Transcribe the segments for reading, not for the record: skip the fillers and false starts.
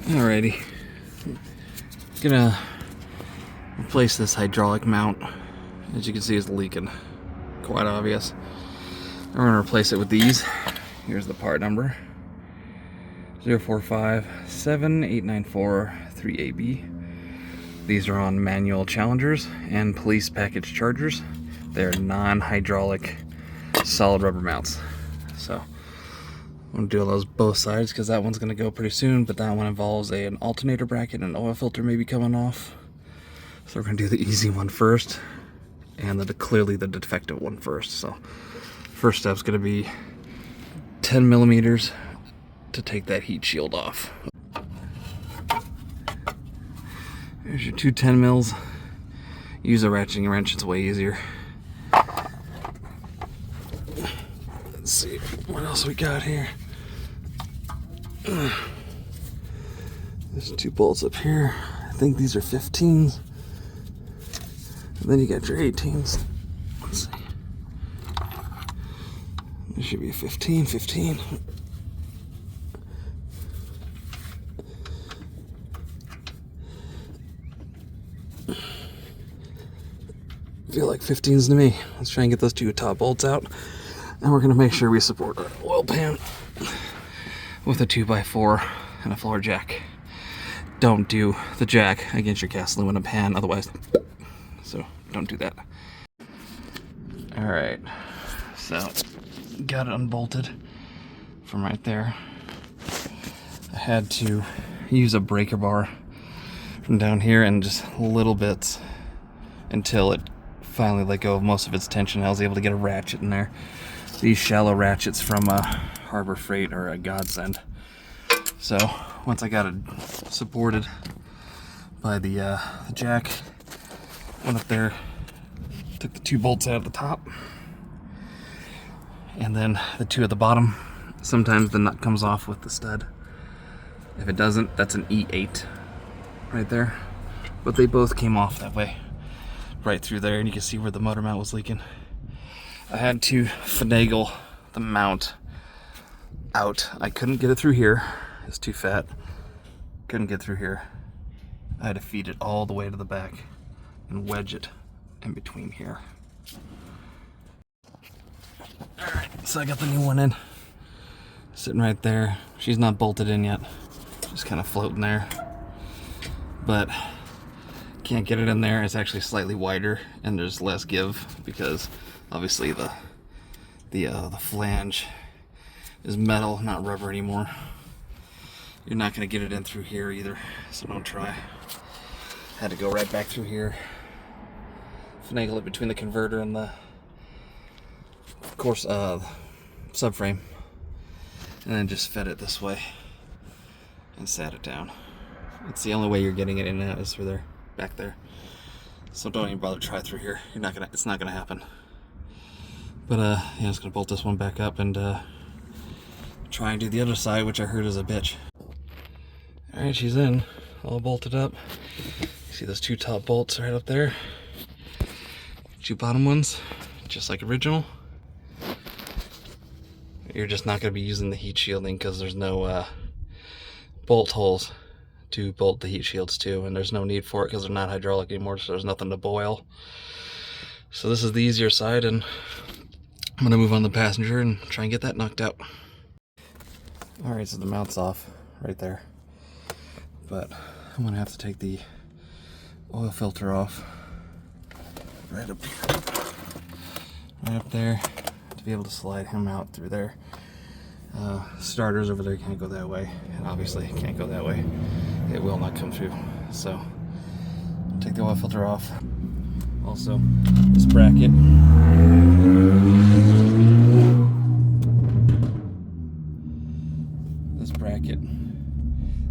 Alrighty, gonna replace this hydraulic mount. As you can see, it's leaking, quite obvious. And we're gonna replace it with these. Here's the part number: 04578943AB. These are on manual Challengers and police package Chargers. They're non-hydraulic solid rubber mounts. So I'm gonna do those both sides because that one's gonna go pretty soon, but that one involves an alternator bracket and an oil filter maybe coming off. So we're gonna do the easy one first and clearly the defective one first. So first step's gonna be 10 millimeters to take that heat shield off. There's your two 10 mils. Use a ratcheting wrench, it's way easier. Let's see what else we got here. There's two bolts up here. I think these are 15s. And then you got your 18s. Let's see. There should be a 15. Feel like 15s to me. Let's try and get those two top bolts out. And we're gonna make sure we support our oil pan with a 2x4 and a floor jack. Don't do the jack against your cast aluminum pan, otherwise, so don't do that. All right, so got it unbolted from right there. I had to use a breaker bar from down here and just little bits until it finally let go of most of its tension. I was able to get a ratchet in there. These shallow ratchets from Harbor Freight are a godsend. So once I got it supported by the jack, went up there, took the two bolts out of the top, and then the two at the bottom. Sometimes the nut comes off with the stud. If it doesn't, that's an E8 right there. But they both came off that way, right through there, and you can see where the motor mount was leaking. I had to finagle the mount out. I couldn't get it through here. It's too fat. Couldn't get through here. I had to feed it all the way to the back and wedge it in between here. Alright, so I got the new one in. Sitting right there. She's not bolted in yet. Just kind of floating there. But can't get it in there. It's actually slightly wider and there's less give because obviously the flange is metal, not rubber anymore. You're not going to get it in through here either, so don't try. Had to go right back through here, finagle it between the converter and the, of course, subframe, and then just fed it this way and sat it down. It's the only way you're getting it in and out is through there, back there. So don't even bother to try through here. It's not gonna happen. But yeah, I'm just gonna bolt this one back up and try and do the other side, which I heard is a bitch. All right, she's in, all bolted up. See those two top bolts right up there? Two bottom ones, just like original. You're just not gonna be using the heat shielding because there's no bolt holes to bolt the heat shields to, and there's no need for it because they're not hydraulic anymore, so there's nothing to boil. So this is the easier side, and I'm gonna move on to the passenger and try and get that knocked out. All right, so the mount's off right there, but I'm gonna have to take the oil filter off right up here, right up there, to be able to slide him out through there. Starters over there can't go that way, and obviously it can't go that way. It will not come through. So take the oil filter off. Also, this bracket.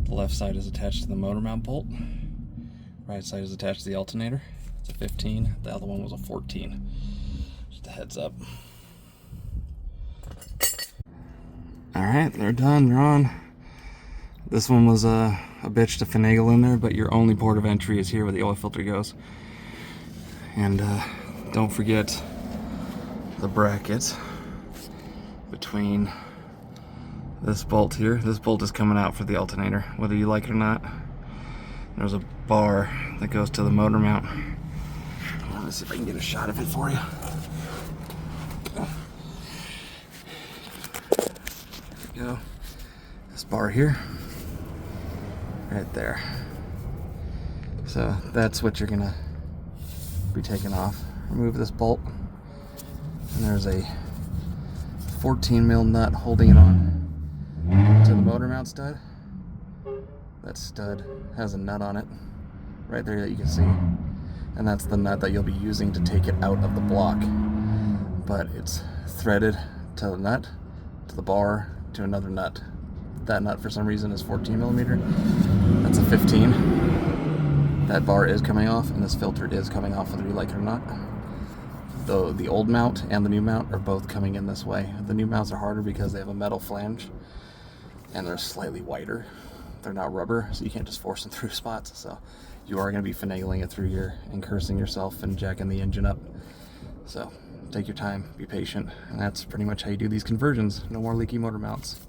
The left side is attached to the motor mount bolt. Right side is attached to the alternator. It's a 15. The other one was a 14. Just a heads up. Alright, they're done, they're on. This one was a bitch to finagle in there, but your only port of entry is here where the oil filter goes. And don't forget the bracket between this bolt here. This bolt is coming out for the alternator, whether you like it or not. There's a bar that goes to the motor mount. Let me see if I can get a shot of it for you. There we go. This bar here, right there. So that's what you're gonna be taking off. Remove this bolt, and there's a 14 mil nut holding it on to the motor mount stud. That stud has a nut on it right there that you can see, and that's the nut that you'll be using to take it out of the block. But it's threaded to the nut, to the bar, to another nut. That nut for some reason is 14 millimeter. That's a 15. That bar is coming off, and this filter is coming off whether you like it or not. Though the old mount and the new mount are both coming in this way. The new mounts are harder because they have a metal flange and they're slightly wider. They're not rubber, so you can't just force them through spots. So you are going to be finagling it through here and cursing yourself and jacking the engine up. So take your time, be patient, and that's pretty much how you do these conversions. No more leaky motor mounts.